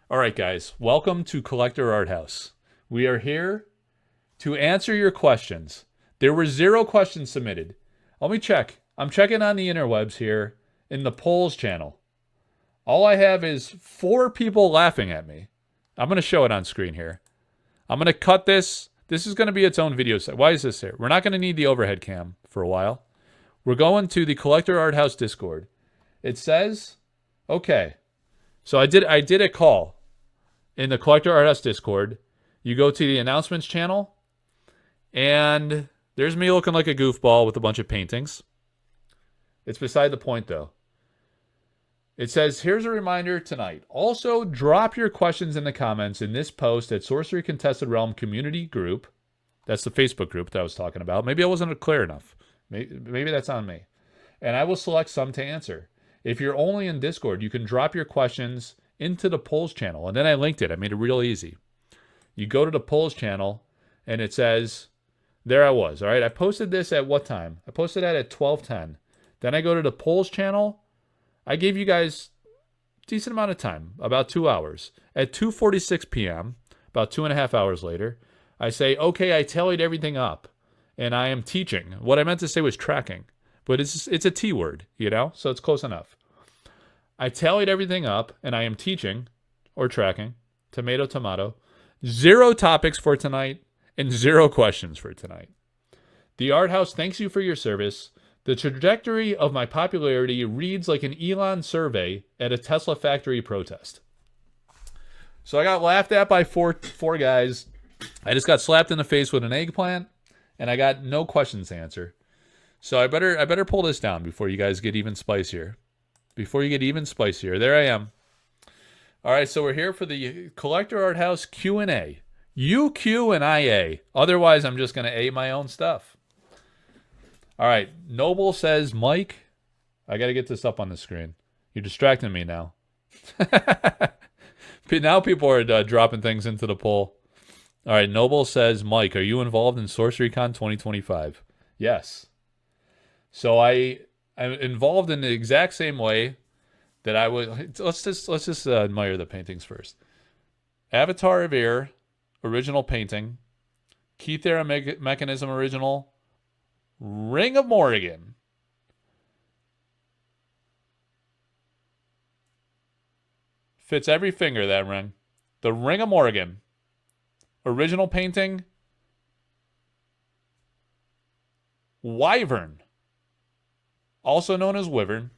All right, guys, welcome to Collector Art House. We are here to answer your questions. There were 0 questions submitted. Let me check. I'm checking on the interwebs here in the polls channel. All I have is 4 people laughing at me. I'm going to show it on screen here. I'm going to cut this. This is going to be its own video set. Why is this here? We're not going to need the overhead cam for a while. We're going to the Collector Art House Discord. It says, okay. So I did a call in the Collector Art House Discord. You go to the announcements channel, and there's me looking like a goofball with a bunch of paintings. It's beside the point, though. It says, here's a reminder tonight. Also, drop your questions in the comments in this post at Sorcery Contested Realm Community Group. That's the Facebook group that I was talking about. Maybe I wasn't clear enough. Maybe that's on me. And I will select some to answer. If you're only in Discord, you can drop your questions into the polls channel. And then I linked it. I made it real easy. You go to the polls channel, and it says, there I was. All right, I posted this at what time? I posted that at 12:10. Then I go to the polls channel. I gave you guys a decent amount of time, about 2 hours. At 2:46 p.m., about 2.5 hours later, I say, okay, I tallied everything up, and I am teaching. What I meant to say was tracking, but it's a T word, so it's close enough. I tallied everything up, and I am teaching, or tracking, tomato, tomato, 0 topics for tonight, and 0 questions for tonight. The Art House thanks you for your service. The trajectory of my popularity reads like an Elon survey at a Tesla factory protest. So I got laughed at by four guys. I just got slapped in the face with an eggplant, and I got no questions to answer. So I better pull this down before you guys get even spicier. There I am. All right, so we're here for the Collector Art House Q&A. You Q and I A. Otherwise, I'm just going to A my own stuff. All right, Noble says, Mike, I got to get this up on the screen. You're distracting me now. Now people are dropping things into the poll. All right, Noble says, Mike, are you involved in SorceryCon 2025? Yes. So I'm involved in the exact same way that I would. Let's just admire the paintings first. Avatar of Air, original painting. Keith Era Mechanism original. Ring of Morrigan. Fits every finger, that ring. The Ring of Morrigan. Original painting. Wyvern. Also known as Wyvern.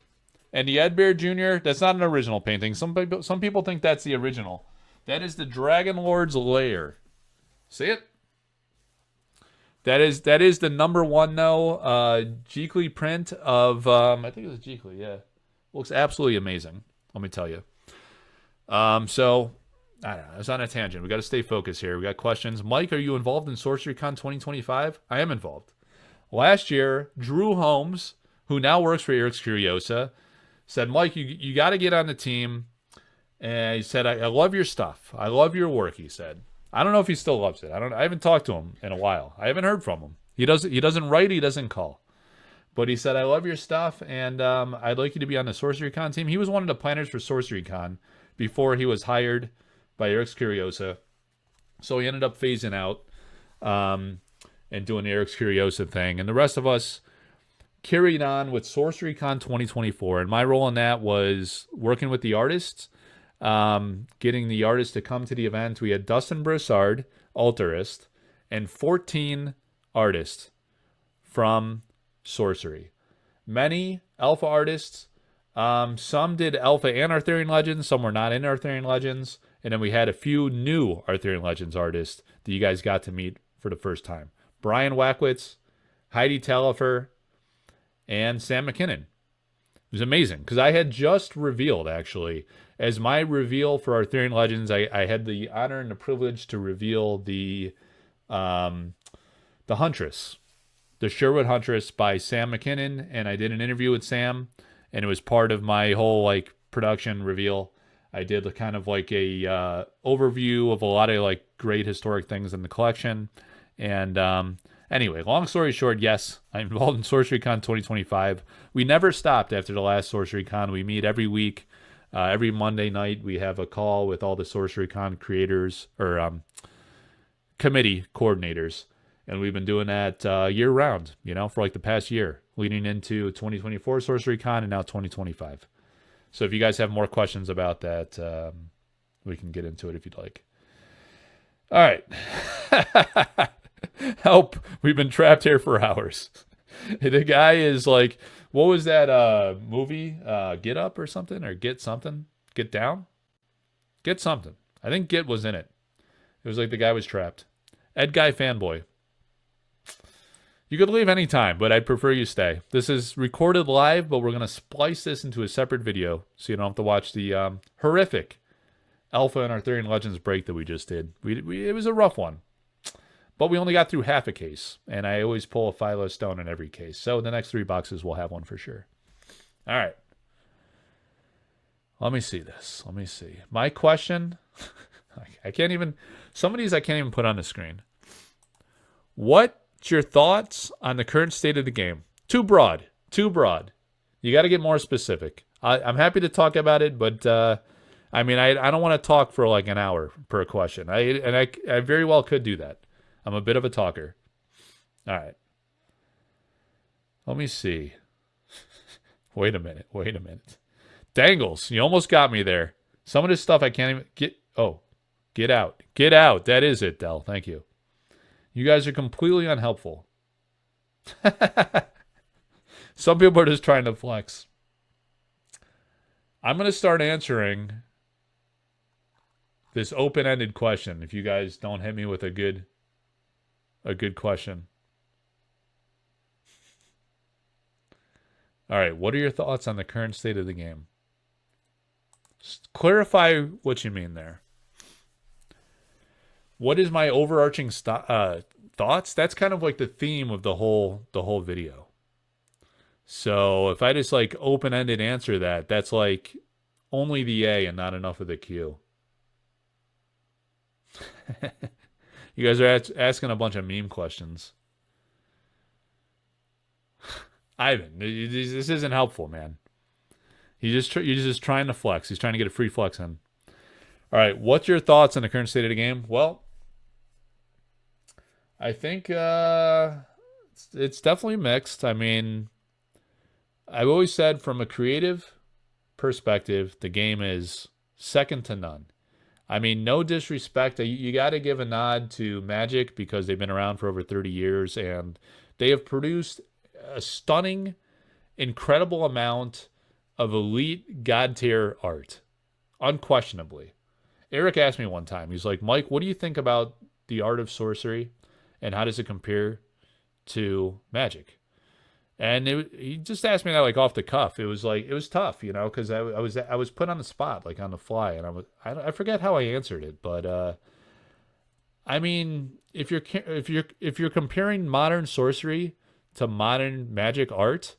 And the Ed Bear Jr., that's not an original painting. Some people think that's the original. That is the Dragon Lord's Lair. See it? That is the #1 though. Jeekly print of I think it was Jeekly, yeah. Looks absolutely amazing. Let me tell you. So I don't know. It's on a tangent. We got to stay focused here. We got questions. Mike, are you involved in SorceryCon 2025? I am involved. Last year, Drew Holmes, who now works for Eric's Curiosa, said, Mike, you got to get on the team. And he said, I love your stuff. I love your work, he said. I don't know if he still loves it. I haven't talked to him in a while. I haven't heard from him. He doesn't write, he doesn't call. But he said, I love your stuff, and I'd like you to be on the SorceryCon team. He was one of the planners for SorceryCon before he was hired by Eric's Curiosa. So he ended up phasing out and doing the Eric's Curiosa thing. And the rest of us carried on with SorceryCon 2024. And my role in that was working with the artists, getting the artists to come to the event. We had Dustin Broussard, altarist, and 14 artists from Sorcery. Many alpha artists. Some did alpha and Arthurian Legends. Some were not in Arthurian Legends. And then we had a few new Arthurian Legends artists that you guys got to meet for the first time. Brian Wackwitz, Heidi Talifer, and Sam McKinnon. It was amazing because I had just revealed, actually, as my reveal for Arthurian Legends, I had the honor and the privilege to reveal the Huntress, the Sherwood Huntress by Sam McKinnon, and I did an interview with Sam, and it was part of my whole production reveal. I did kind of a overview of a lot of great historic things in the collection, and anyway, long story short, yes, I'm involved in SorceryCon 2025. We never stopped after the last SorceryCon. We meet every week. Every Monday night, we have a call with all the SorceryCon creators or committee coordinators. And we've been doing that year round, for like the past year, leading into 2024 SorceryCon and now 2025. So if you guys have more questions about that, we can get into it if you'd like. All right. Help. We've been trapped here for hours. The guy is like, what was that movie? Get Up or something? Or Get Something? Get Down? Get Something. I think Get was in it. It was like the guy was trapped. Ed Guy fanboy. You could leave anytime, but I'd prefer you stay. This is recorded live, but we're going to splice this into a separate video so you don't have to watch the horrific Alpha and Arthurian Legends break that we just did. It was a rough one. But we only got through half a case, and I always pull a Philo Stone in every case. So in the next 3 boxes, we'll have one for sure. All right. Let me see this. Let me see. My question, I can't even, some of these I can't even put on the screen. What's your thoughts on the current state of the game? Too broad. Too broad. You got to get more specific. I'm happy to talk about it, but I don't want to talk for like an hour per question. I very well could do that. I'm a bit of a talker. All right. Let me see. Wait a minute. Dangles. You almost got me there. Some of this stuff I can't even get. Oh, get out. Get out. That is it, Del. Thank you. You guys are completely unhelpful. Some people are just trying to flex. I'm going to start answering this open-ended question if you guys don't hit me with a good question. All right, what are your thoughts on the current state of the game? Just clarify what you mean there. What is my overarching thoughts? That's kind of like the theme of the whole video. So if I just like open-ended answer that, that's like only the A and not enough of the Q. You guys are asking a bunch of meme questions. Ivan, this isn't helpful, man. He's just trying to flex. He's trying to get a free flex in. All right, what's your thoughts on the current state of the game? Well, I think it's definitely mixed. I mean, I've always said from a creative perspective, the game is second to none. I mean, no disrespect. You got to give a nod to Magic because they've been around for over 30 years and they have produced a stunning, incredible amount of elite god tier art. Unquestionably. Eric asked me one time, he's like, Mike, what do you think about the art of sorcery and how does it compare to Magic? And he just asked me that like off the cuff. It was tough, because I was put on the spot like on the fly, and I forget how I answered it, but I mean, if you're comparing modern sorcery to modern Magic art,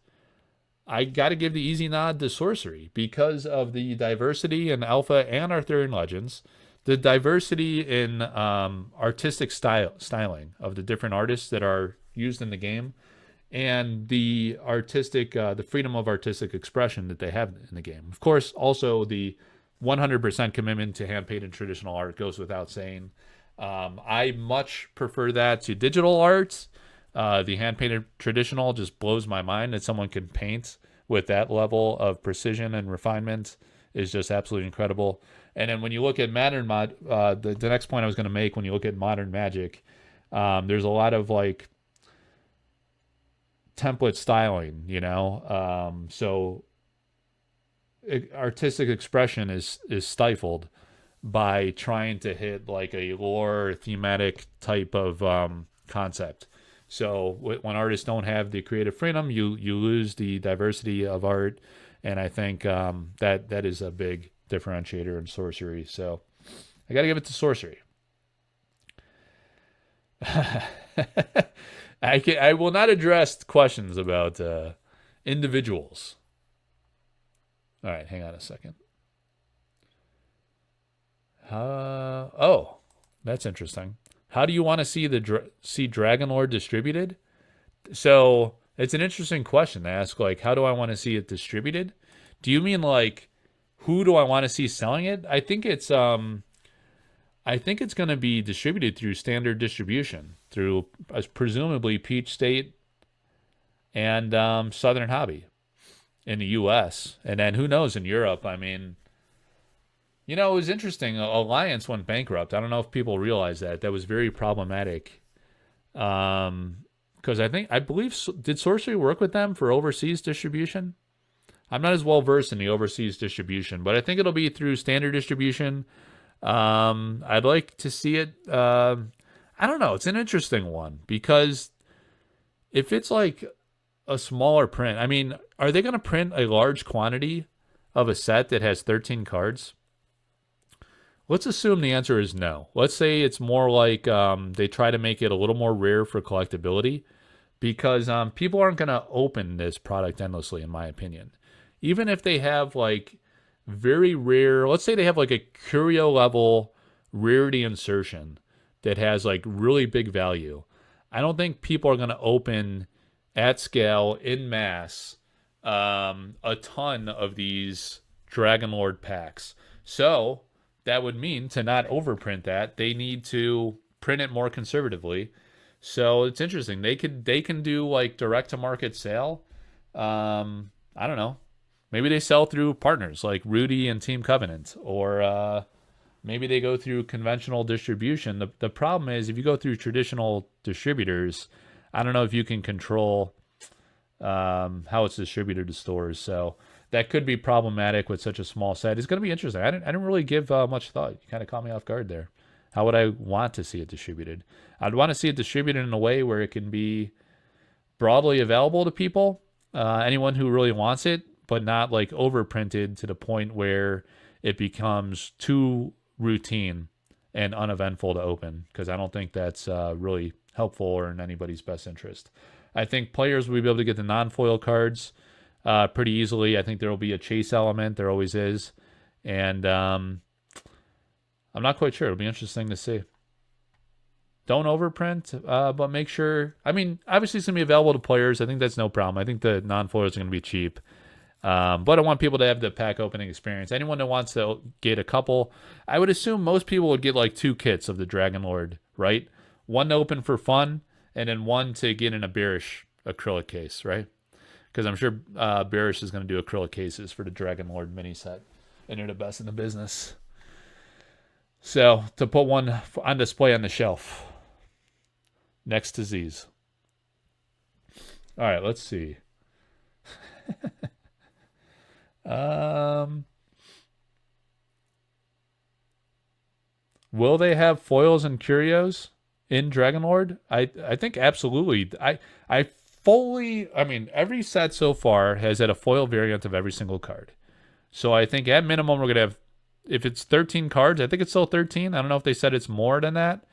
I got to give the easy nod to sorcery because of the diversity in Alpha and Arthurian Legends, the diversity in artistic styling of the different artists that are used in the game, and the the freedom of artistic expression that they have in the game. Of course, also the 100% commitment to hand-painted traditional art goes without saying. I much prefer that to digital art. The hand-painted traditional just blows my mind that someone can paint with that level of precision and refinement is just absolutely incredible. And then when you look at the next point I was going to make, when you look at modern Magic, there's a lot of like template styling, so artistic expression is stifled by trying to hit like a lore thematic type of concept. So when artists don't have the creative freedom, you lose the diversity of art, and I think that is a big differentiator in sorcery. So I got to give it to sorcery. I will not address questions about individuals. All right, hang on a second. Oh, that's interesting. How do you want to see Dragon Lord distributed? So it's an interesting question to ask. Like, how do I want to see it distributed? Do you mean like Who do I want to see selling it? I think it's going to be distributed through standard distribution, through presumably Peach State and Southern Hobby in the U.S. And then who knows in Europe? I mean, you know, it was interesting. Alliance went bankrupt. I don't know if people realize that. That was very problematic. Because I believe, did Sorcery work with them for overseas distribution? I'm not as well versed in the overseas distribution, but I think it'll be through standard distribution. I'd like to see it. I don't know. It's an interesting one because if it's like a smaller print, I mean, are they going to print a large quantity of a set that has 13 cards? Let's assume the answer is no. Let's say it's more like they try to make it a little more rare for collectability because people aren't going to open this product endlessly, in my opinion. Even if they have like very rare, let's say they have like a curio level rarity insertion that has like really big value. I don't think people are going to open at scale in mass a ton of these Dragon Lord packs. So that would mean to not overprint that, they need to print it more conservatively. So it's interesting. They can do like direct to market sale. I don't know. Maybe they sell through partners like Rudy and Team Covenant, or maybe they go through conventional distribution. The problem is if you go through traditional distributors, I don't know if you can control how it's distributed to stores. So that could be problematic with such a small set. It's going to be interesting. I didn't really give much thought. You kind of caught me off guard there. How would I want to see it distributed? I'd want to see it distributed in a way where it can be broadly available to people, anyone who really wants it, but not like overprinted to the point where it becomes too routine and uneventful to open, because I don't think that's really helpful or in anybody's best interest. I think players will be able to get the non-foil cards pretty easily. I think there will be a chase element. There always is. And I'm not quite sure. It'll be interesting to see. Don't overprint, but make sure. I mean, obviously it's going to be available to players. I think that's no problem. I think the non-foils are going to be cheap. But I want people to have the pack opening experience. Anyone that wants to get a couple, I would assume most people would get like 2 kits of the Dragon Lord, right? One to open for fun, and then one to get in a bearish acrylic case, right? Because I'm sure Bearish is going to do acrylic cases for the Dragon Lord mini set, and they're the best in the business. So to put one on display on the shelf next to Z's. All right, let's see. Will they have foils and curios in Dragon Lord? I think absolutely. I mean, every set so far has had a foil variant of every single card. So I think at minimum we're going to have, if it's 13 cards, I think it's still 13. I don't know if they said it's more than that.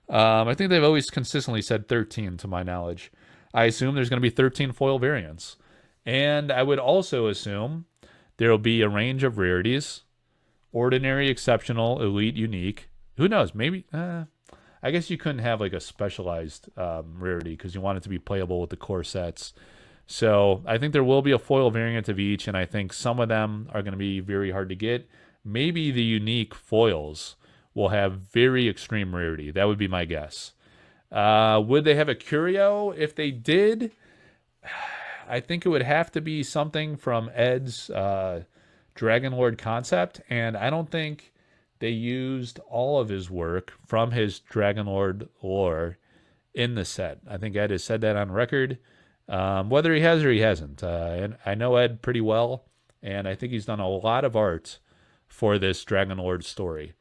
I think they've always consistently said 13 to my knowledge. I assume there's going to be 13 foil variants. And I would also assume there will be a range of rarities: ordinary, exceptional, elite, unique. Who knows? Maybe, I guess you couldn't have like a specialized rarity because you want it to be playable with the core sets. So I think there will be a foil variant of each, and I think some of them are going to be very hard to get. Maybe the unique foils will have very extreme rarity. That would be my guess. Would they have a curio? If they did, I think it would have to be something from Ed's Dragon Lord concept, and I don't think they used all of his work from his Dragon Lord lore in the set. I think Ed has said that on record, whether he has or he hasn't. And I know Ed pretty well, and I think he's done a lot of art for this Dragon Lord story.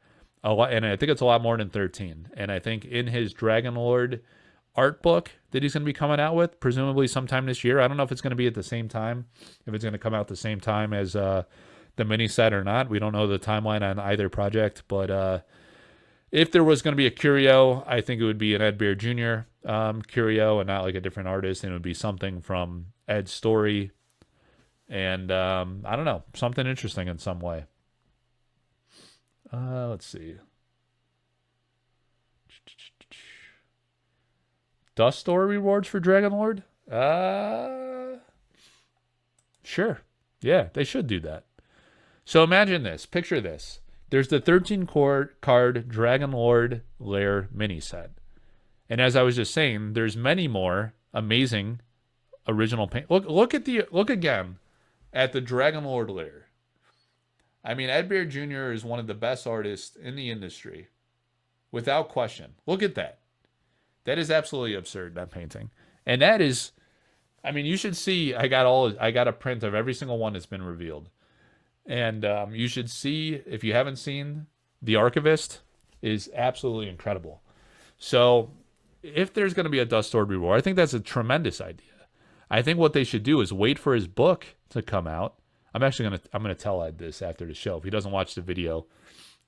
And I think it's a lot more than 13. And I think in his Dragon Lord art book that he's going to be coming out with, presumably sometime this year. I don't know if it's going to be at the same time, if it's going to come out the same time as the mini set or not. We don't know the timeline on either project, but if there was going to be a curio, I think it would be an Ed Bear Jr. Curio and not like a different artist, and it would be something from Ed's story, and I don't know, something interesting in some way. Let's see. Dust Store rewards for Dragon Lord? Sure. Yeah, they should do that. So imagine this. Picture this. There's the 13 card Dragon Lord Lair mini set. And as I was just saying, there's many more amazing original paint. Look again at the Dragon Lord Lair. I mean, Ed Bear Jr. is one of the best artists in the industry, without question. Look at that. That is absolutely absurd, that painting. And that is, I mean, you should see, I got a print of every single one that's been revealed. And you should see, if you haven't seen, The Archivist is absolutely incredible. So if there's going to be a Dust Sword reward, I think that's a tremendous idea. I think what they should do is wait for his book to come out. I'm gonna tell Ed this after the show. If he doesn't watch the video,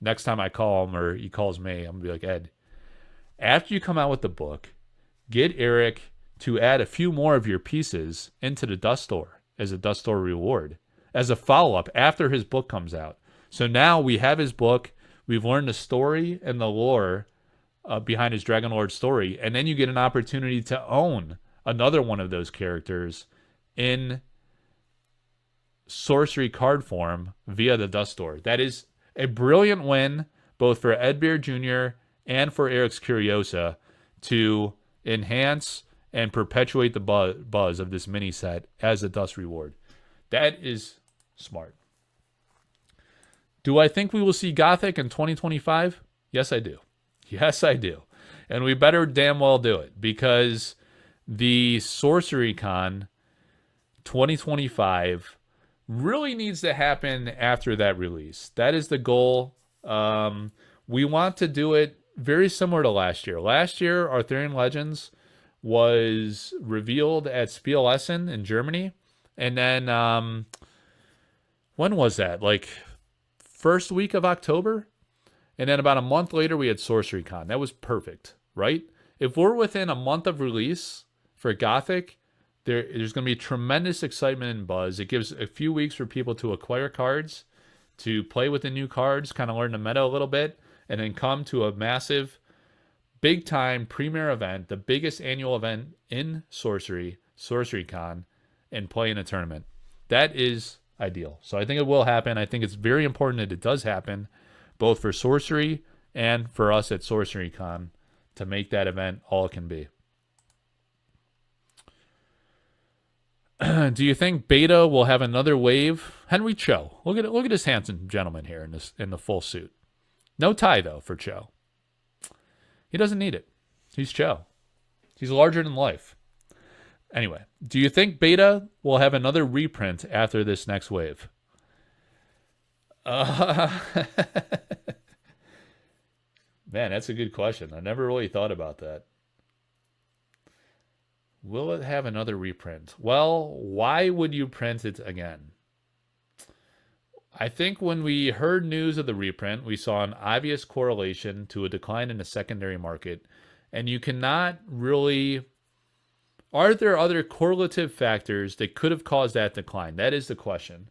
next time I call him or he calls me, I'm gonna be like, Ed, after you come out with the book, get Eric to add a few more of your pieces into the Dust Store as a Dust Store reward, as a follow-up after his book comes out. So now we have his book, we've learned the story and the lore behind his Dragon Lord story, and then you get an opportunity to own another one of those characters in sorcery card form via the Dust Store. That is a brilliant win, both for Ed Bear Jr. and for Eric's Curiosa, to enhance and perpetuate the buzz of this mini set as a Dust reward. That is smart. Do I think we will see Gothic in 2025? Yes, I do. Yes, I do. And we better damn well do it, because the SorceryCon 2025 really needs to happen after that release. That is the goal. We want to do it very similar to last year. Last year, Arthurian Legends was revealed at Spiel Essen in Germany. And then, when was that? Like, first week of October? And then about a month later, we had SorceryCon. That was perfect, right? If we're within a month of release for Gothic, there's going to be tremendous excitement and buzz. It gives a few weeks for people to acquire cards, to play with the new cards, kind of learn the meta a little bit, and then come to a massive, big-time premier event, the biggest annual event in sorcery, SorceryCon, and play in a tournament. That is ideal. So I think it will happen. I think it's very important that it does happen, both for sorcery and for us at SorceryCon, to make that event all it can be. Do you think Beta will have another wave? Henry Cho. Look at this handsome gentleman here in the full suit. No tie though for Cho. He doesn't need it. He's Cho. He's larger than life. Anyway, do you think Beta will have another reprint after this next wave? Man, that's a good question. I never really thought about that. Will it have another reprint? Well, why would you print it again? I think when we heard news of the reprint, we saw an obvious correlation to a decline in the secondary market. And you cannot really... Are there other correlative factors that could have caused that decline? That is the question.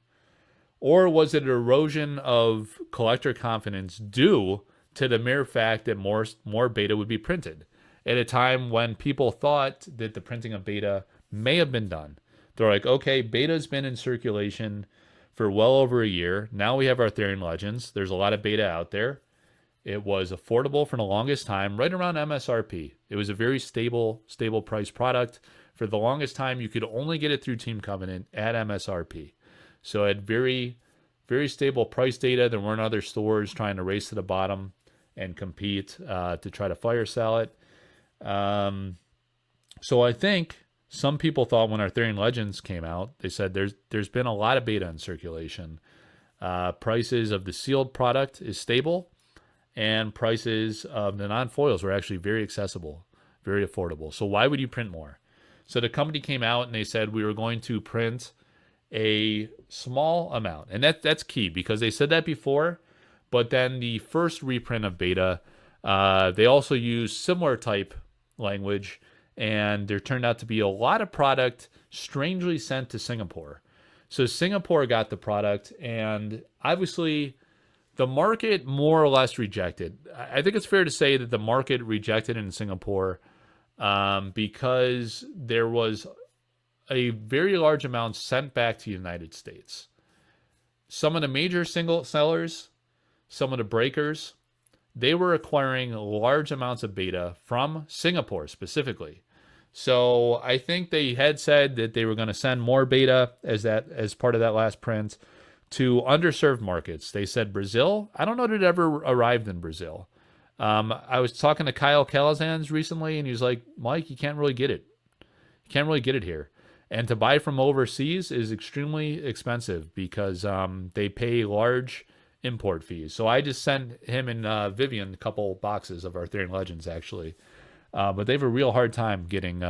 Or was it an erosion of collector confidence due to the mere fact that more beta would be printed at a time when people thought that the printing of beta may have been done? They're like, okay, beta's been in circulation for well over a year. Now we have Arthurian Legends. There's a lot of beta out there. It was affordable for the longest time, right around MSRP. It was a very stable price product. For the longest time, you could only get it through Team Covenant at MSRP. So it had very, very stable price data. There weren't other stores trying to race to the bottom and compete to try to fire sell it. So I think some people thought when Arthurian Legends came out, they said there's been a lot of beta in circulation. Prices of the sealed product is stable, and prices of the non-foils were actually very accessible, very affordable. So why would you print more? So the company came out and they said we were going to print a small amount. And that's key, because they said that before, but then the first reprint of beta, they also used similar type language, and there turned out to be a lot of product strangely sent to Singapore. So Singapore got the product, and obviously the market more or less rejected. I think it's fair to say that the market rejected in Singapore because there was a very large amount sent back to the United States. some of the major single sellers, some of the breakers, they were acquiring large amounts of beta from Singapore specifically. So I think they had said that they were going to send more beta as part of that last print to underserved markets. They said Brazil. I don't know that it ever arrived in Brazil. I was talking to Kyle Calazans recently, and he was like, Mike, you can't really get it. You can't really get it here. And to buy from overseas is extremely expensive because they pay large import fees. So I just sent him and Vivian a couple boxes of Arthurian Legends, actually. But they have a real hard time getting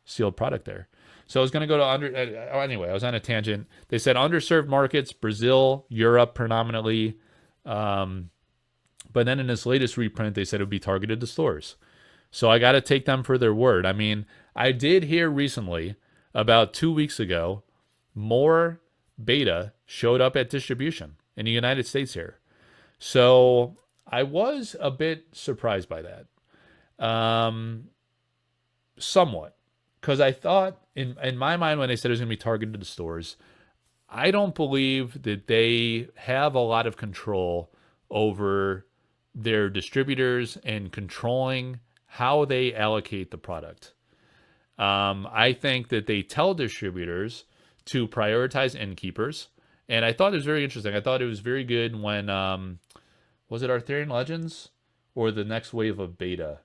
sealed product there. So I was going to go to anyway, I was on a tangent. They said underserved markets, Brazil, Europe predominantly. But then in this latest reprint, they said it would be targeted to stores. So I got to take them for their word. I mean, I did hear recently, about 2 weeks ago, more beta showed up at distribution in the United States here. So I was a bit surprised by that. Somewhat. Because I thought, in my mind, when they said it was going to be targeted to stores, I don't believe that they have a lot of control over their distributors and controlling how they allocate the product. I think that they tell distributors to prioritize innkeepers. And I thought it was very interesting. I thought it was very good when, was it Arthurian Legends or the next wave of beta?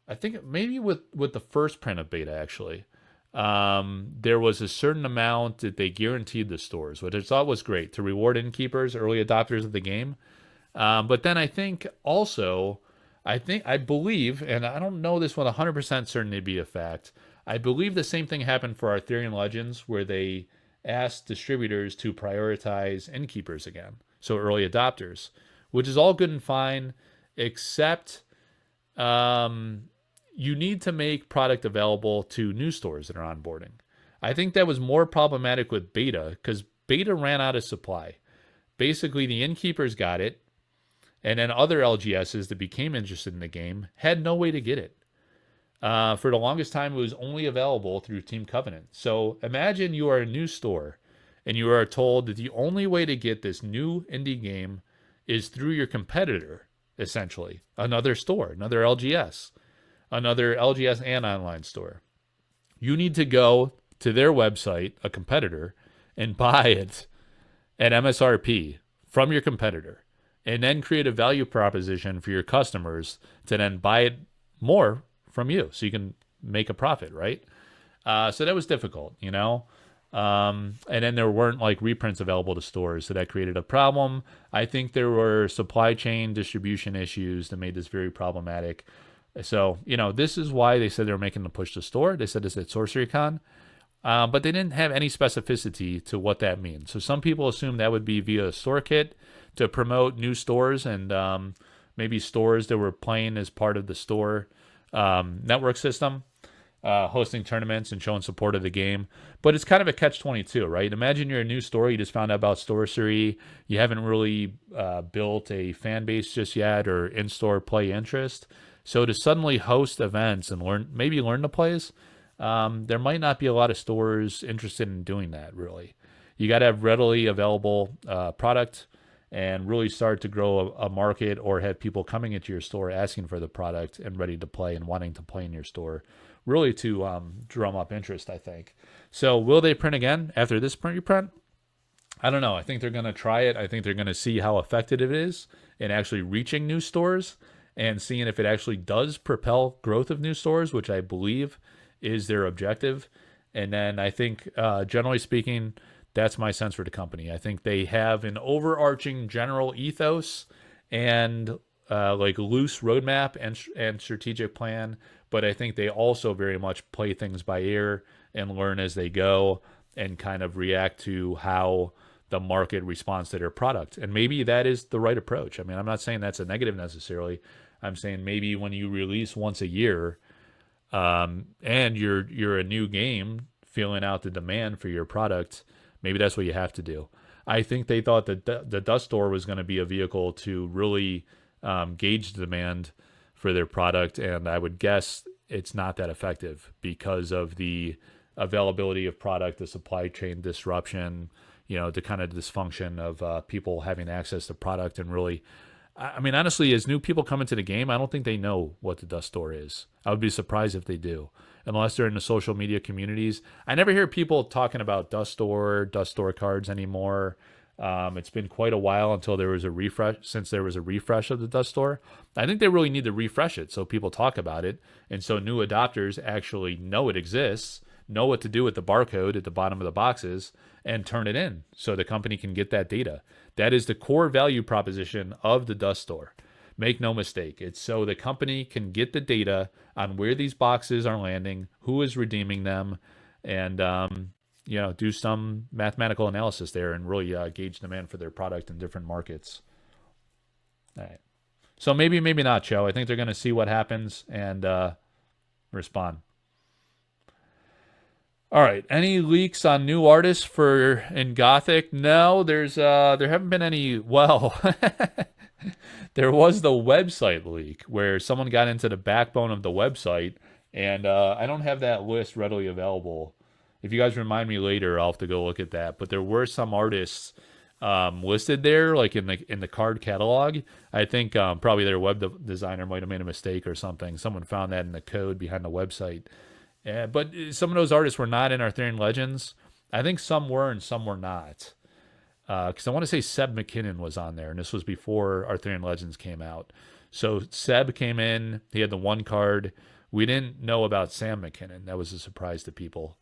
I think maybe with the first print of beta, actually. There was a certain amount that they guaranteed the stores, which I thought was great to reward innkeepers, early adopters of the game. But then I think also, I believe, and I don't know this with 100% certainty to be a fact, I believe the same thing happened for Arthurian Legends, where they asked distributors to prioritize innkeepers again, so early adopters, which is all good and fine, except you need to make product available to new stores that are onboarding. I think that was more problematic with beta, because beta ran out of supply. Basically, the innkeepers got it, and then other LGSs that became interested in the game had no way to get it. For the longest time, it was only available through Team Covenant. So imagine you are a new store, and you are told that the only way to get this new indie game is through your competitor, essentially. Another store, another LGS and online store. You need to go to their website, a competitor, and buy it at MSRP from your competitor, and then create a value proposition for your customers to then buy it more from you so you can make a profit, right? So that was difficult, you know? And then there weren't like reprints available to stores, so that created a problem. I think there were supply chain distribution issues that made this very problematic. So, you know, this is why they said they were making the push to store. They said this at SorceryCon, but they didn't have any specificity to what that means. So some people assume that would be via a store kit to promote new stores and maybe stores that were playing as part of the store network system, hosting tournaments and showing support of the game. But it's kind of a catch-22, right? Imagine you're a new store, you just found out about Sorcery, you haven't really built a fan base just yet or in-store play interest. So to suddenly host events and learn the plays, there might not be a lot of stores interested in doing that, really. You got to have readily available product and really start to grow a market, or have people coming into your store asking for the product and ready to play and wanting to play in your store, really to drum up interest, I think. So will they print again after this reprint? I don't know. I think they're going to try it. I think they're going to see how effective it is in actually reaching new stores and seeing if it actually does propel growth of new stores, which I believe is their objective. And then I think, generally speaking, that's my sense for the company. I think they have an overarching general ethos and like loose roadmap and strategic plan, but I think they also very much play things by ear and learn as they go and kind of react to how the market responds to their product. And maybe that is the right approach. I mean, I'm not saying that's a negative necessarily. I'm saying maybe when you release once a year, and you're a new game, feeling out the demand for your product, maybe that's what you have to do. I think they thought that the Dust Store was going to be a vehicle to really gauge the demand for their product, and I would guess it's not that effective because of the availability of product, the supply chain disruption, the kind of dysfunction of people having access to product and really. I mean, honestly, as new people come into the game, I don't think they know what the dust store is. I would be surprised if they do, unless they're in the social media communities. I never hear people talking about dust store cards anymore. It's been quite a while until there was a refresh, since there was a refresh of the dust store. I think they really need to refresh it so people talk about it, and so new adopters actually know it exists, know what to do with the barcode at the bottom of the boxes, and turn it in so the company can get that data. That is the core value proposition of the dust store. Make no mistake. It's so the company can get the data on where these boxes are landing, who is redeeming them, and do some mathematical analysis there and really gauge demand for their product in different markets. All right. So maybe not, Joe. I think they're going to see what happens and respond. All right. Any leaks on new artists in Gothic? No, there haven't been any. Well, there was the website leak where someone got into the backbone of the website, and I don't have that list readily available. If you guys remind me later, I'll have to go look at that. But there were some artists listed there, like in the card catalog. I think probably their web designer might have made a mistake or something. Someone found that in the code behind the website. But some of those artists were not in Arthurian Legends. I think some were and some were not. Because I want to say Seb McKinnon was on there, and this was before Arthurian Legends came out. So Seb came in. He had the one card. We didn't know about Sam McKinnon. That was a surprise to people.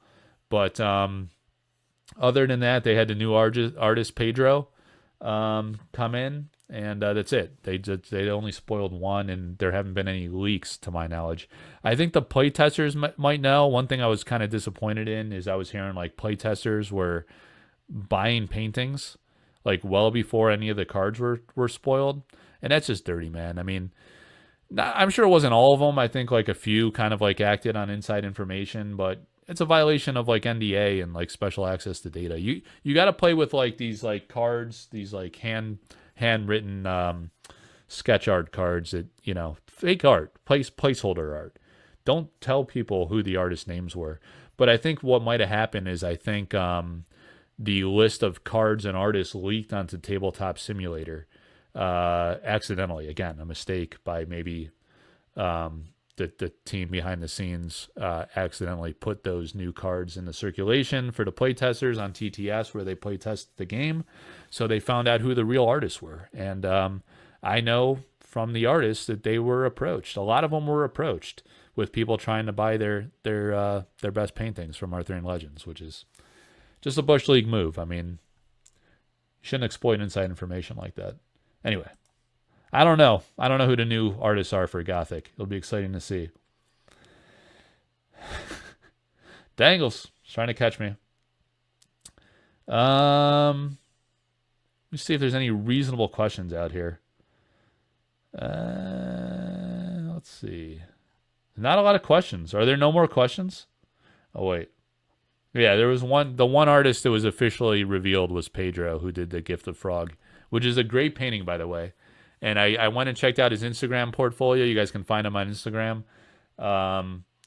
But other than that, they had the new artist Pedro come in, and that's it. They only spoiled one, and there haven't been any leaks to my knowledge. I think the playtesters might know. One thing I was kind of disappointed in is I was hearing like playtesters were buying paintings like well before any of the cards were spoiled, and that's just dirty, man. I mean, I'm sure it wasn't all of them. I think like a few kind of like acted on inside information, but it's a violation of like NDA and like special access to data. You got to play with like these like cards, these like handwritten sketch art cards that, fake art, placeholder art. Don't tell people who the artist names were. But I think what might have happened is I think the list of cards and artists leaked onto Tabletop Simulator accidentally. Again, a mistake by maybe the team behind the scenes accidentally put those new cards in the circulation for the playtesters on TTS where they playtest the game. So they found out who the real artists were. And I know from the artists that they were approached. A lot of them were approached with people trying to buy their best paintings from Arthurian Legends, which is just a Bush League move. I mean, you shouldn't exploit inside information like that. Anyway. I don't know. I don't know who the new artists are for Gothic. It'll be exciting to see. Dangles trying to catch me. Let me see if there's any reasonable questions out here. Let's see. Not a lot of questions. Are there no more questions? Oh, wait. Yeah, there was one. The one artist that was officially revealed was Pedro, who did the Gift of Frog, which is a great painting, by the way. And I went and checked out his Instagram portfolio. You guys can find him on Instagram.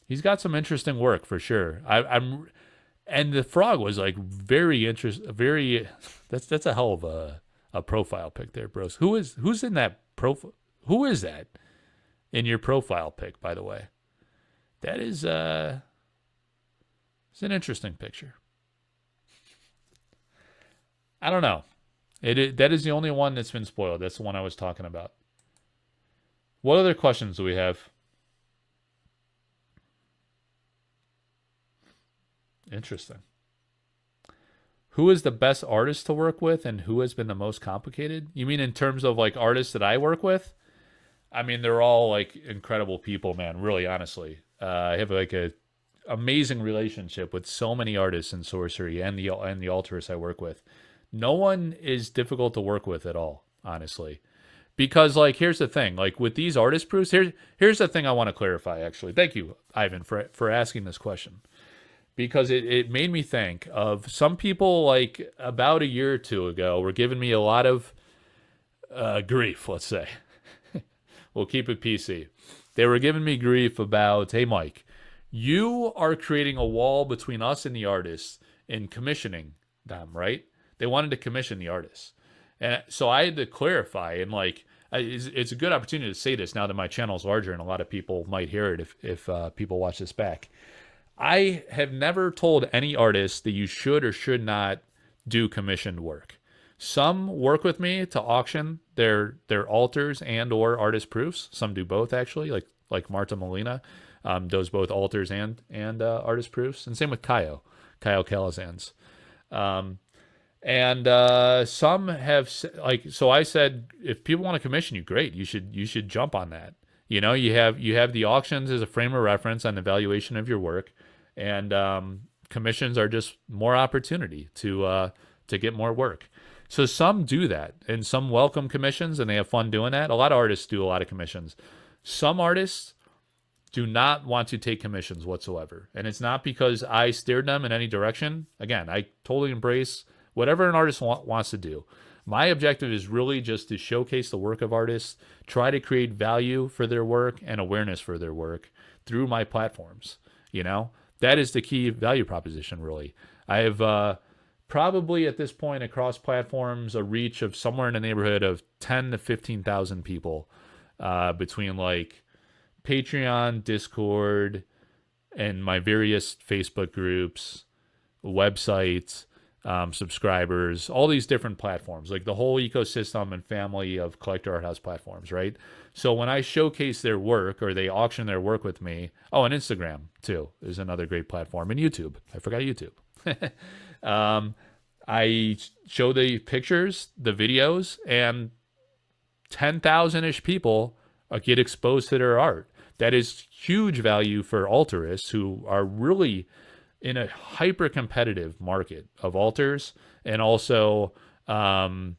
He's got some interesting work for sure. And the frog was like very interesting. That's a hell of a profile pic there, bros. Who's in that profile? Who is that in your profile pic? By the way, that is it's an interesting picture. I don't know. That is the only one that's been spoiled. That's the one I was talking about. What other questions do we have? Interesting. Who is the best artist to work with and who has been the most complicated? You mean in terms of like artists that I work with? I mean, they're all like incredible people, man. Really, honestly. I have like a amazing relationship with so many artists in Sorcery and the altruists I work with. No one is difficult to work with at all, honestly. Because, like, here's the thing. Like, with these artist proofs, here's the thing I want to clarify, actually. Thank you, Ivan, for asking this question. Because it made me think of some people, like, about a year or two ago were giving me a lot of grief, let's say. We'll keep it PC. They were giving me grief about, hey, Mike, you are creating a wall between us and the artists in commissioning them, right? They wanted to commission the artists. And so I had to clarify, and like, it's a good opportunity to say this now that my channel is larger and a lot of people might hear it if people watch this back. I have never told any artist that you should or should not do commissioned work. Some work with me to auction their altars and or artist proofs. Some do both, actually, like Marta Molina does both altars and artist proofs, and same with Kyle Calazans. Some have, like, so I said, if people want to commission you, great, you should jump on that. You know, you have the auctions as a frame of reference on the valuation of your work, and commissions are just more opportunity to get more work. So some do that, and some welcome commissions, and they have fun doing that. A lot of artists do a lot of commissions. Some artists do not want to take commissions whatsoever, and it's not because I steered them in any direction. Again, I totally embrace whatever an artist wants to do. My objective is really just to showcase the work of artists, try to create value for their work and awareness for their work through my platforms. You know, that is the key value proposition, really. I have probably at this point across platforms a reach of somewhere in the neighborhood of 10 to 15,000 people between like Patreon, Discord, and my various Facebook groups, websites, subscribers, all these different platforms, like the whole ecosystem and family of Collector Art House platforms, right? So when I showcase their work or they auction their work with me, oh, and Instagram too is another great platform, and YouTube. I forgot YouTube. I show the pictures, the videos, and 10,000-ish people get exposed to their art. That is huge value for altarists who are really in a hyper-competitive market of altars, and also, doing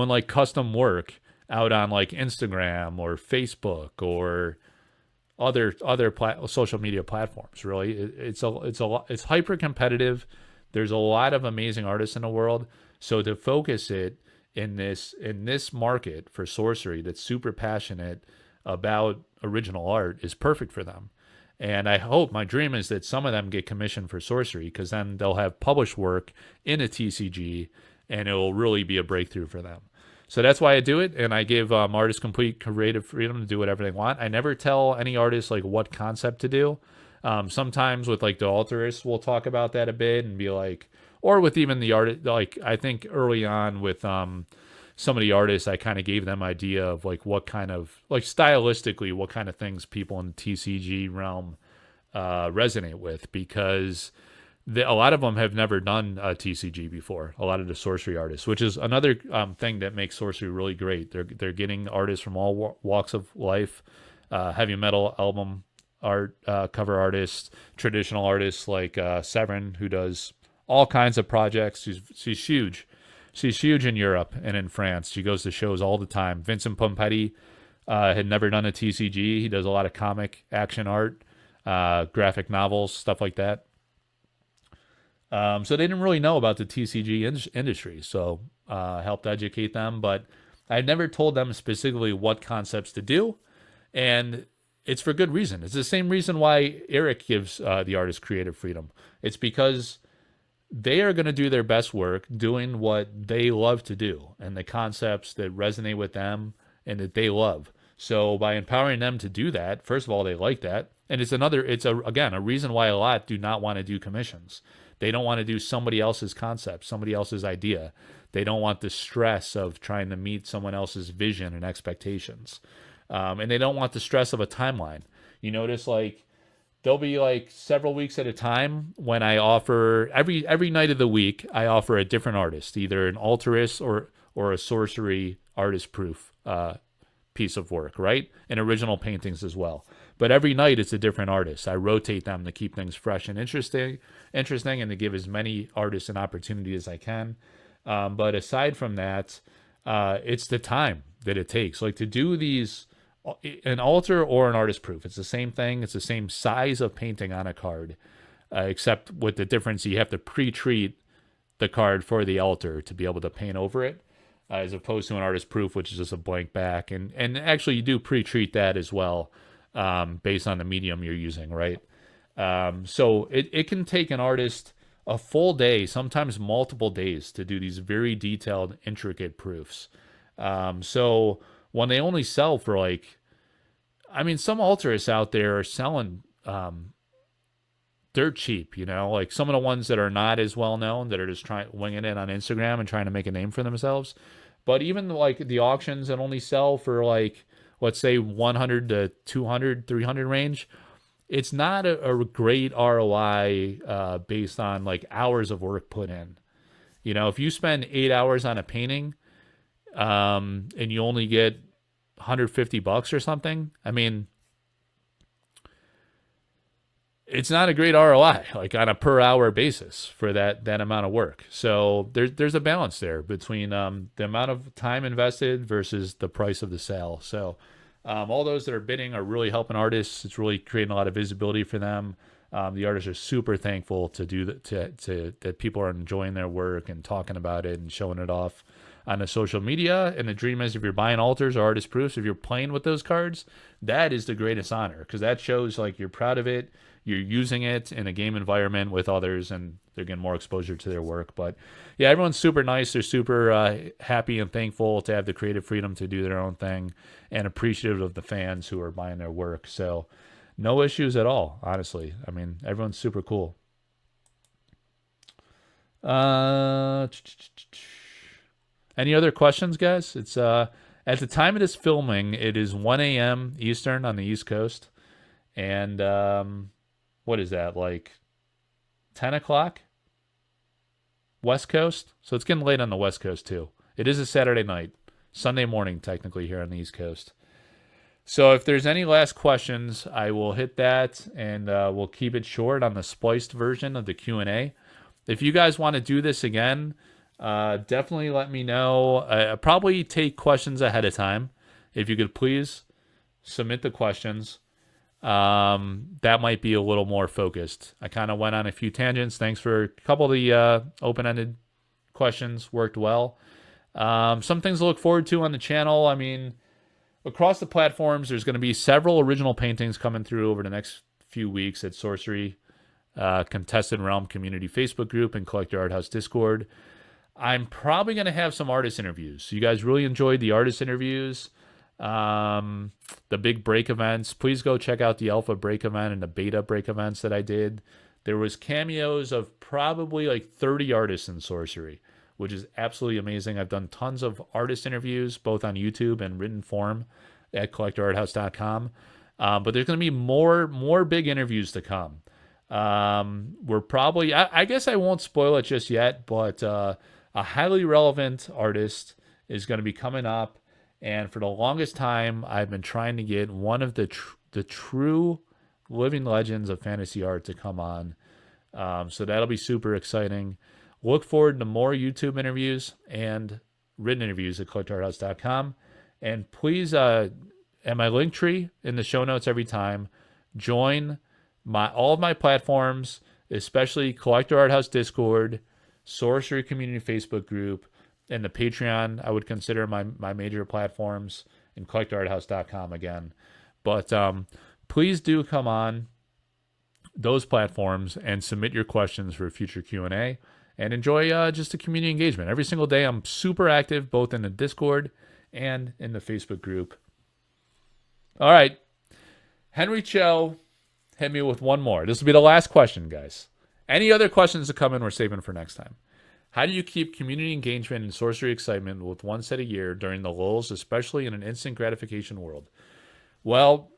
like custom work out on like Instagram or Facebook or other social media platforms. Really, it's hyper-competitive. There's a lot of amazing artists in the world, so to focus it in this market for sorcery that's super passionate about original art is perfect for them. And I hope, my dream is that some of them get commissioned for sorcery, because then they'll have published work in a TCG and it will really be a breakthrough for them. So that's why I do it, and I give artists complete creative freedom to do whatever they want. I never tell any artist like what concept to do. Sometimes with like the altarists, we'll talk about that a bit and be like, or with even the artist, like I think early on with some of the artists, I kind of gave them idea of like what kind of, like stylistically, what kind of things people in the TCG realm resonate with, because a lot of them have never done a TCG before. A lot of the sorcery artists, which is another thing that makes sorcery really great. They're getting artists from all walks of life, heavy metal album art, cover artists, traditional artists like Severin, who does all kinds of projects. She's huge. She's huge in Europe and in France. She goes to shows all the time. Vincent Pompetti had never done a TCG. He does a lot of comic action art, graphic novels, stuff like that. So they didn't really know about the TCG industry, so I helped educate them. But I never told them specifically what concepts to do, and it's for good reason. It's the same reason why Eric gives the artist creative freedom. It's because they are going to do their best work doing what they love to do and the concepts that resonate with them and that they love. So by empowering them to do that, first of all, they like that. And again, a reason why a lot do not want to do commissions. They don't want to do somebody else's concept, somebody else's idea. They don't want the stress of trying to meet someone else's vision and expectations. And they don't want the stress of a timeline. You notice, like, there'll be like several weeks at a time when I offer every night of the week, I offer a different artist, either an altarist or a sorcery artist proof piece of work, right? And original paintings as well. But every night it's a different artist. I rotate them to keep things fresh and interesting, and to give as many artists an opportunity as I can. But aside from that, it's the time that it takes. Like, to do these, an altar or an artist proof, it's the same thing. It's the same size of painting on a card, except with the difference you have to pre-treat the card for the altar to be able to paint over it, as opposed to an artist proof, which is just a blank back. And actually you do pre-treat that as well, based on the medium you're using, right? So it can take an artist a full day, sometimes multiple days, to do these very detailed, intricate proofs. So when they only sell for like, I mean, some altarists out there are selling dirt cheap, you know, like some of the ones that are not as well known, that are just trying winging it on Instagram and trying to make a name for themselves. But even like the auctions that only sell for like, let's say 100 to 200, 300 range, it's not a great ROI based on like hours of work put in. You know, if you spend 8 hours on a painting and you only get $150 or something, I mean, it's not a great ROI, like on a per hour basis for that amount of work. So there's a balance there between the amount of time invested versus the price of the sale. So all those that are bidding are really helping artists. It's really creating a lot of visibility for them. The artists are super thankful to do that, that people are enjoying their work and talking about it and showing it off on the social media. And the dream is, if you're buying altars or artist proofs, if you're playing with those cards, that is the greatest honor, because that shows like you're proud of it. You're using it in a game environment with others, and they're getting more exposure to their work. But yeah, everyone's super nice. They're super happy and thankful to have the creative freedom to do their own thing, and appreciative of the fans who are buying their work. So no issues at all, honestly. I mean, everyone's super cool. Any other questions, guys? It's at the time of this filming, it is 1 a.m. Eastern on the East Coast. And what is that, like 10 o'clock West Coast? So it's getting late on the West Coast too. It is a Saturday night, Sunday morning technically here on the East Coast. So if there's any last questions, I will hit that, and we'll keep it short on the spliced version of the Q&A. If you guys want to do this again, definitely let me know. Probably take questions ahead of time. If you could please submit the questions. That might be a little more focused. I kind of went on a few tangents. Thanks for a couple of the open-ended questions. Worked well. Some things to look forward to on the channel. I mean, across the platforms, there's going to be several original paintings coming through over the next few weeks at Sorcery, Contested Realm Community Facebook group and Collector Art House Discord. I'm probably going to have some artist interviews. So you guys really enjoyed the artist interviews. The big break events, please go check out the alpha break event and the beta break events that I did. There was cameos of probably like 30 artists in Sorcery, which is absolutely amazing. I've done tons of artist interviews, both on YouTube and written form at collectorarthouse.com. But there's going to be more big interviews to come. We're probably, I guess I won't spoil it just yet, but a highly relevant artist is going to be coming up. And for the longest time, I've been trying to get one of the true living legends of fantasy art to come on. So that'll be super exciting. Look forward to more YouTube interviews and written interviews at collectorarthouse.com. And please, at my link tree in the show notes every time, join all of my platforms, especially Collector Art House Discord, Sorcery Community Facebook group, and the Patreon. I would consider my major platforms, and collectorarthouse.com again. But please do come on those platforms and submit your questions for future Q&A, and enjoy just a community engagement. Every single day I'm super active, both in the Discord and in the Facebook group. All right. Henry Cho hit me with one more. This will be the last question, guys. Any other questions to come in, we're saving for next time. How do you keep community engagement and sorcery excitement with one set a year during the lulls, especially in an instant gratification world? Well,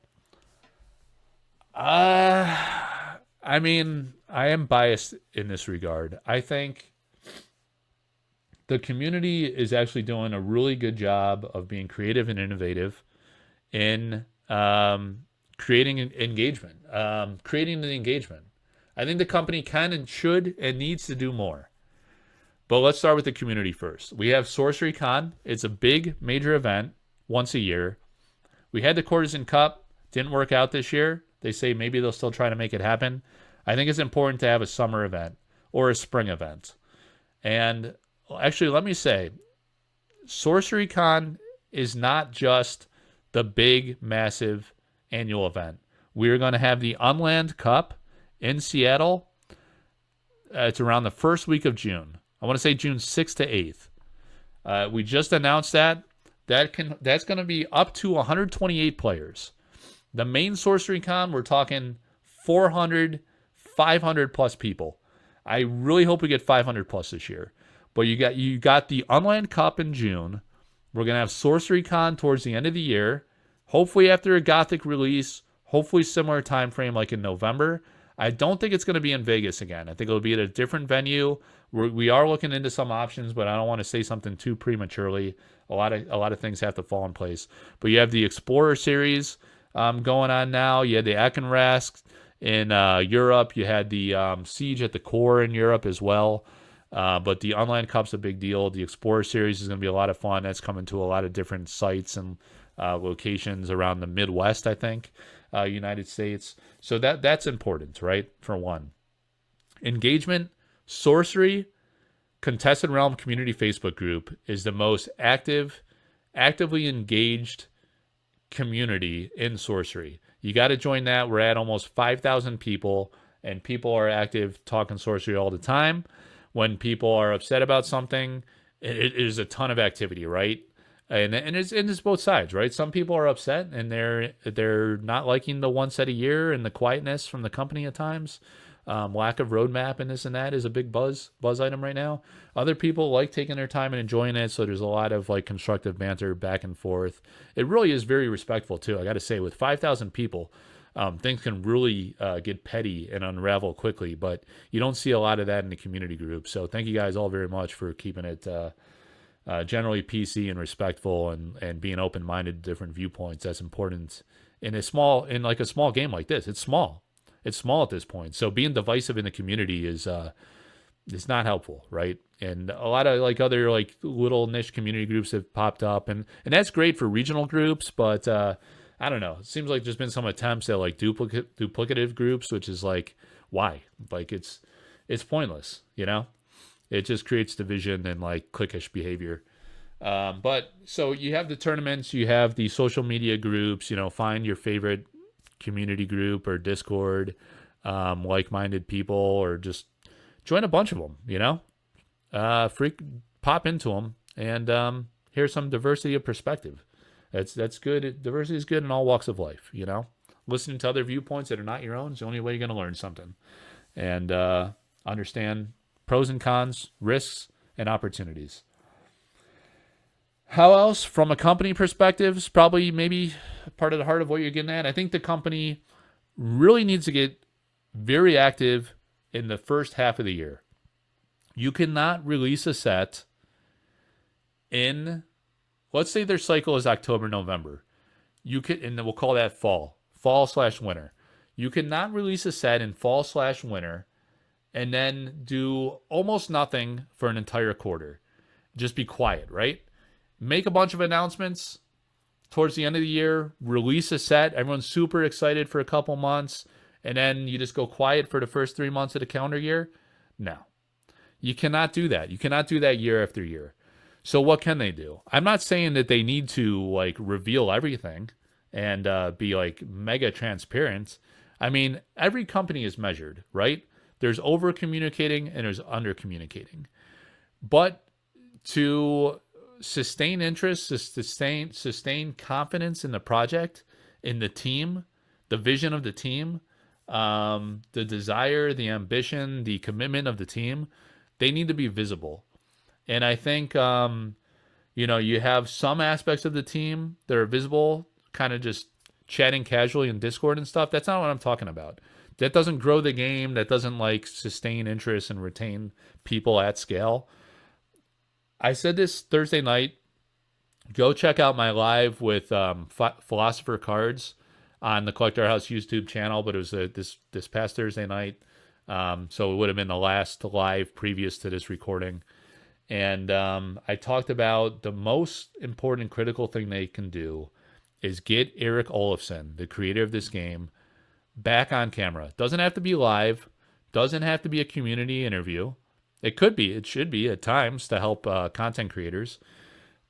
I mean, I am biased in this regard. I think the community is actually doing a really good job of being creative and innovative in creating an engagement, creating the engagement. I think the company can and should and needs to do more. But let's start with the community first. We have SorceryCon. It's a big, major event once a year. We had the Courtesan Cup. Didn't work out this year. They say maybe they'll still try to make it happen. I think it's important to have a summer event or a spring event. And actually, let me say, SorceryCon is not just the big, massive annual event. We're going to have the Unland Cup in Seattle It's around the first week of June. I want to say June 6th to 8th. We just announced that. That's going to be up to 128 players. The main SorceryCon, we're talking 400, 500 plus people. I really hope we get 500 plus this year. But you got the Unland Cup in June. We're going to have SorceryCon towards the end of the year. Hopefully after a Gothic release. Hopefully similar time frame like in November. I don't think it's going to be in Vegas again. I think it'll be at a different venue. We are looking into some options, but I don't want to say something too prematurely. A lot of things have to fall in place. But you have the Explorer series going on now. You had the Eckenrask in Europe. You had the Siege at the Core in Europe as well. But the Online Cup's a big deal. The Explorer series is going to be a lot of fun. That's coming to a lot of different sites and locations around the Midwest, I think, United States. So that's important, right? For one. Engagement. Sorcery Contested Realm Community Facebook group is the most actively engaged community in Sorcery. You got to join that. We're at almost 5,000 people, and people are active talking Sorcery all the time. When people are upset about something, it is a ton of activity, right? And it's both sides, right? Some people are upset and they're not liking the one set a year and the quietness from the company at times. Lack of roadmap and this and that is a big buzz item right now. Other people like taking their time and enjoying it, so there's a lot of like constructive banter back and forth. It really is very respectful too. I got to say, with 5,000 people, things can really get petty and unravel quickly, but you don't see a lot of that in the community group. So thank you guys all very much for keeping it generally PC and respectful and being open-minded to different viewpoints. That's important in a small game like this. It's small. It's small at this point. So being divisive in the community is not helpful, right? And a lot of like other like little niche community groups have popped up, and that's great for regional groups, but I don't know. It seems like there's been some attempts at like duplicative groups, which is like, why? Like it's pointless, you know? It just creates division and like cliquish behavior. But so you have the tournaments, you have the social media groups, find your favorite community group or Discord, like-minded people, or just join a bunch of them, pop into them and here's some diversity of perspective. That's good. Diversity is good in all walks of life, Listening to other viewpoints that are not your own is the only way you're going to learn something. And understand pros and cons, risks, and opportunities. How else, from a company perspective, is probably maybe part of the heart of what you're getting at. I think the company really needs to get very active in the first half of the year. You cannot release a set in, let's say their cycle is October, November. And we'll call that fall/winter. You cannot release a set in fall/winter and then do almost nothing for an entire quarter. Just be quiet, right? Make a bunch of announcements towards the end of the year, release a set, everyone's super excited for a couple months, and then you just go quiet for the first 3 months of the calendar year? No. You cannot do that. You cannot do that year after year. So what can they do? I'm not saying that they need to like reveal everything and be like mega transparent. I mean, every company is measured, right? There's over communicating and there's under communicating. But to sustain interest, sustain confidence in the project, in the team, the vision of the team, the desire, the ambition, the commitment of the team, they need to be visible. And I think, you have some aspects of the team that are visible, kind of just chatting casually in Discord and stuff. That's not what I'm talking about. That doesn't grow the game. That doesn't like sustain interest and retain people at scale. I said this Thursday night. Go check out my live with Philosopher Cards on the Collector House YouTube channel, but it was this past Thursday night. So it would have been the last live previous to this recording. And I talked about the most important critical thing they can do is get Eric Olofsson, the creator of this game, back on camera. Doesn't have to be live. Doesn't have to be a community interview. It could be. It should be at times to help content creators.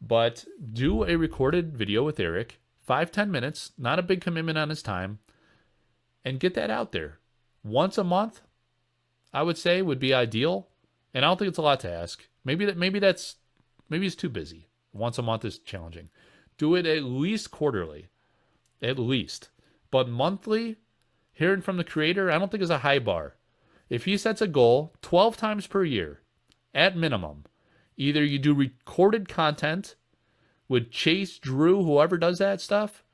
But do a recorded video with Eric, 5-10 minutes, not a big commitment on his time, and get that out there. Once a month, I would say, would be ideal. And I don't think it's a lot to ask. Maybe it's too busy. Once a month is challenging. Do it at least quarterly. At least. But monthly, hearing from the creator, I don't think is a high bar. If he sets a goal 12 times per year, at minimum, either you do recorded content with Chase, Drew, whoever does that stuff,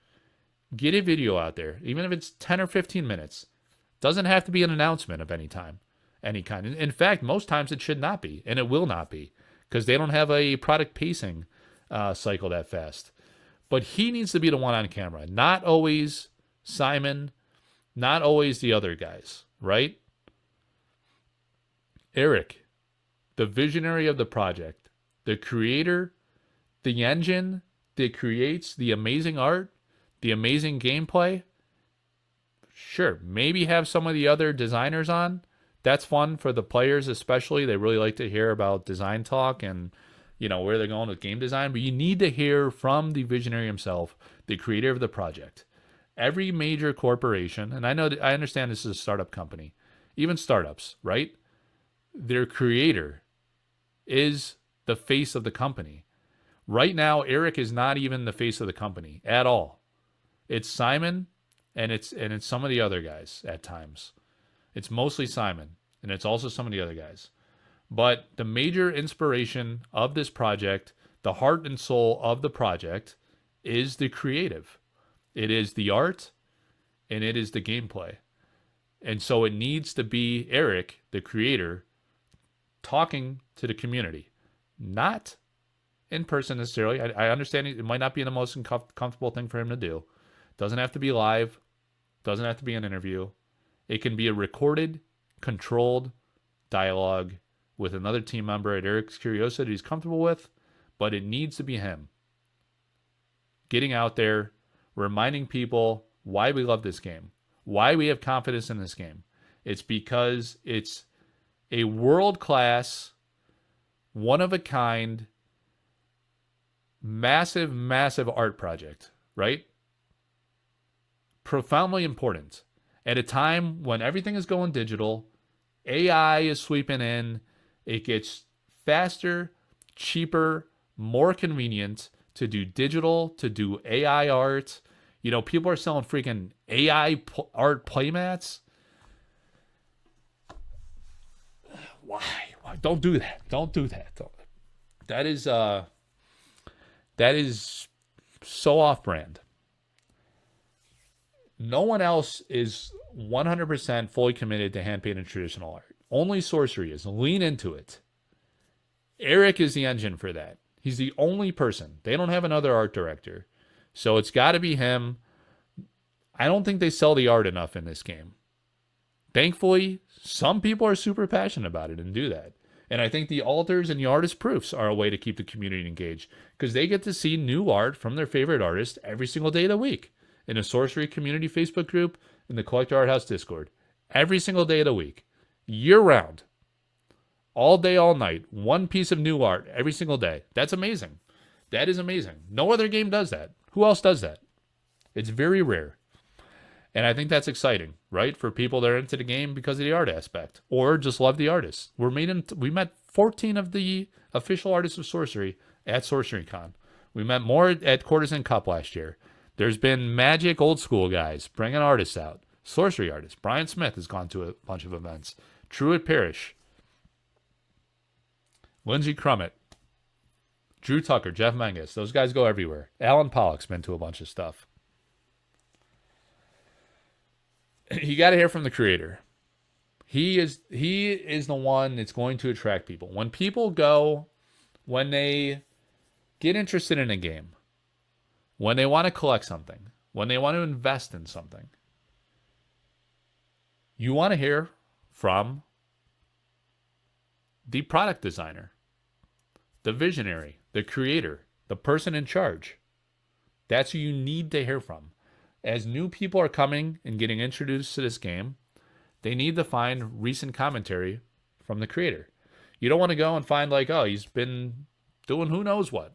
get a video out there, even if it's 10 or 15 minutes. Doesn't have to be an announcement of any kind. In fact, most times it should not be, and it will not be, because they don't have a product pacing cycle that fast. But he needs to be the one on camera, not always Simon, not always the other guys, right? Eric, the visionary of the project, the creator, the engine that creates the amazing art, the amazing gameplay. Sure, maybe have some of the other designers on. That's fun for the players especially. They really like to hear about design talk and, where they're going with game design. But you need to hear from the visionary himself, the creator of the project. Every major corporation, and I understand this is a startup company, even startups, right? Their creator is the face of the company. Right now, Eric is not even the face of the company at all. It's Simon, and it's some of the other guys at times. It's mostly Simon, and it's also some of the other guys. But the major inspiration of this project, the heart and soul of the project, is the creative. It is the art, and it is the gameplay. And so it needs to be Eric, the creator, talking to the community. Not in person necessarily. I understand it might not be the most comfortable thing for him to do. Doesn't have to be live. Doesn't have to be an interview. It can be a recorded, controlled dialogue with another team member at Eric's Curios that he's comfortable with, but it needs to be him. Getting out there, reminding people why we love this game, why we have confidence in this game. It's because it's a world-class, one-of-a-kind, massive, massive art project, right? Profoundly important. At a time when everything is going digital, AI is sweeping in, it gets faster, cheaper, more convenient to do digital, to do AI art. People are selling freaking AI art playmats. Why? Don't do that. Don't do that. That is so off-brand. No one else is 100% fully committed to hand-painted traditional art. Only Sorcery is. Lean into it. Eric is the engine for that. He's the only person. They don't have another art director. So it's got to be him. I don't think they sell the art enough in this game. Thankfully, some people are super passionate about it and do that. And I think the altars and the artist proofs are a way to keep the community engaged because they get to see new art from their favorite artist every single day of the week in a Sorcery community Facebook group, in the Collector Art House Discord. Every single day of the week. Year-round. All day, all night. One piece of new art every single day. That's amazing. That is amazing. No other game does that. Who else does that? It's very rare. And I think that's exciting, right? For people that are into the game because of the art aspect. Or just love the artists. We met 14 of the official artists of Sorcery at SorceryCon. We met more at Courtesan Cup last year. There's been Magic old school guys bringing artists out. Sorcery artists. Brian Smith has gone to a bunch of events. Truett Parrish. Lindsay Crummett. Drew Tucker. Jeff Menges. Those guys go everywhere. Alan Pollock's been to a bunch of stuff. You got to hear from the creator. He is the one that's going to attract people. When they get interested in a game, when they want to collect something, when they want to invest in something, you want to hear from the product designer, the visionary, the creator, the person in charge. That's who you need to hear from. As new people are coming and getting introduced to this game, they need to find recent commentary from the creator. You don't want to go and find he's been doing who knows what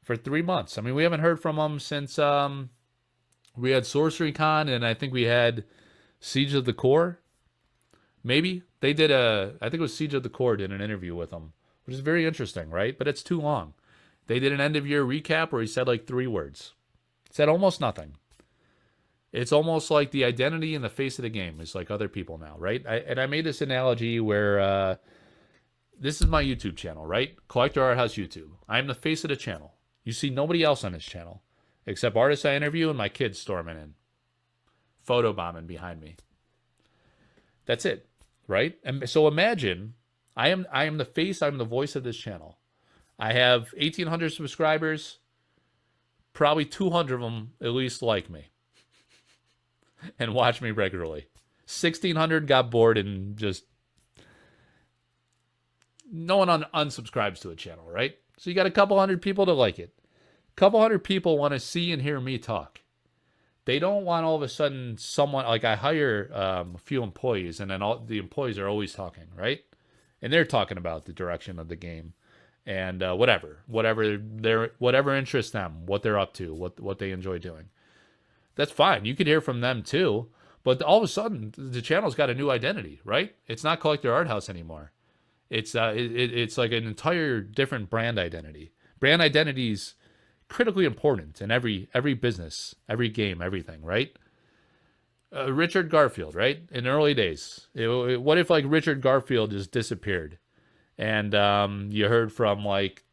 for 3 months. I mean, we haven't heard from him since we had SorceryCon, and I think we had Siege of the Core. Maybe. They did I think it was Siege of the Core did an interview with him, which is very interesting, right? But it's too long. They did an end of year recap where he said like 3 words. Said almost nothing. It's almost like the identity and the face of the game is like other people now, right? I made this analogy where this is my YouTube channel, right? Collector Art House YouTube. I am the face of the channel. You see nobody else on this channel except artists I interview and my kids storming in, photobombing behind me. That's it, right? And so imagine I am the face, I'm the voice of this channel. I have 1,800 subscribers. Probably 200 of them at least like me and watch me regularly. 1,600 got bored and just no one unsubscribes to a channel, right? So you got a couple hundred people to like it. A couple hundred people want to see and hear me talk. They don't want all of a sudden someone, like I hire a few employees and then all the employees are always talking, right? And they're talking about the direction of the game and whatever interests them, what they're up to, what they enjoy doing. That's fine. You could hear from them too, but all of a sudden the channel's got a new identity, right? It's not Collector Art House anymore. It's like an entire different brand identity. Brand identity's critically important in every business, every game, everything, right? Richard Garfield, right? In the early days, what if like Richard Garfield just disappeared, and you heard from like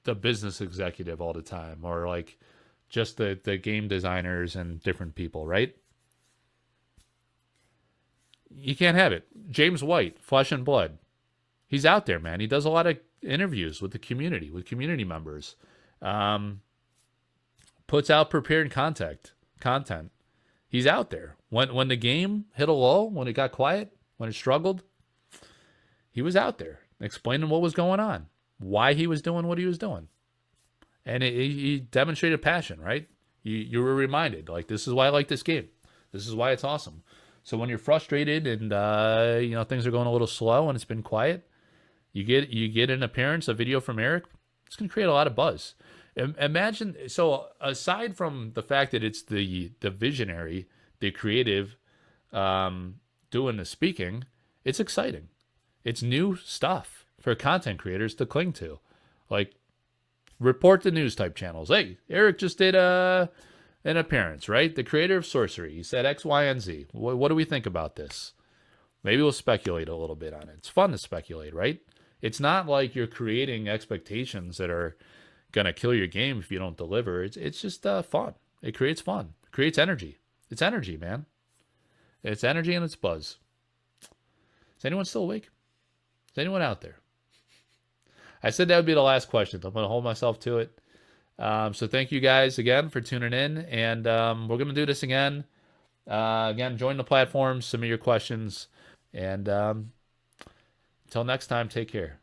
the business executive all the time, or like just the game designers and different people, right? You can't have it. James White, Flesh and Blood. He's out there, man. He does a lot of interviews with the community, with community members. Puts out prepared content. He's out there. When the game hit a lull, when it got quiet, when it struggled, he was out there explaining what was going on, why he was doing what he was doing. And he demonstrated passion, right? You were reminded, like, this is why I like this game. This is why it's awesome. So when you're frustrated and things are going a little slow and it's been quiet, you get an appearance, a video from Eric. It's going to create a lot of buzz. Imagine, so aside from the fact that it's the visionary, the creative, doing the speaking, it's exciting. It's new stuff for content creators to cling to. Like, report the news type channels. Hey, Eric just did an appearance, right? The creator of Sorcery. He said X, Y, and Z. What do we think about this? Maybe we'll speculate a little bit on it. It's fun to speculate, right? It's not like you're creating expectations that are going to kill your game if you don't deliver. It's just fun. It creates fun. It creates energy. It's energy, man. It's energy and it's buzz. Is anyone still awake? Is anyone out there? I said that would be the last question. I'm going to hold myself to it. So thank you guys again for tuning in. And we're going to do this again. Again, join the platform. Submit your questions. And until next time, take care.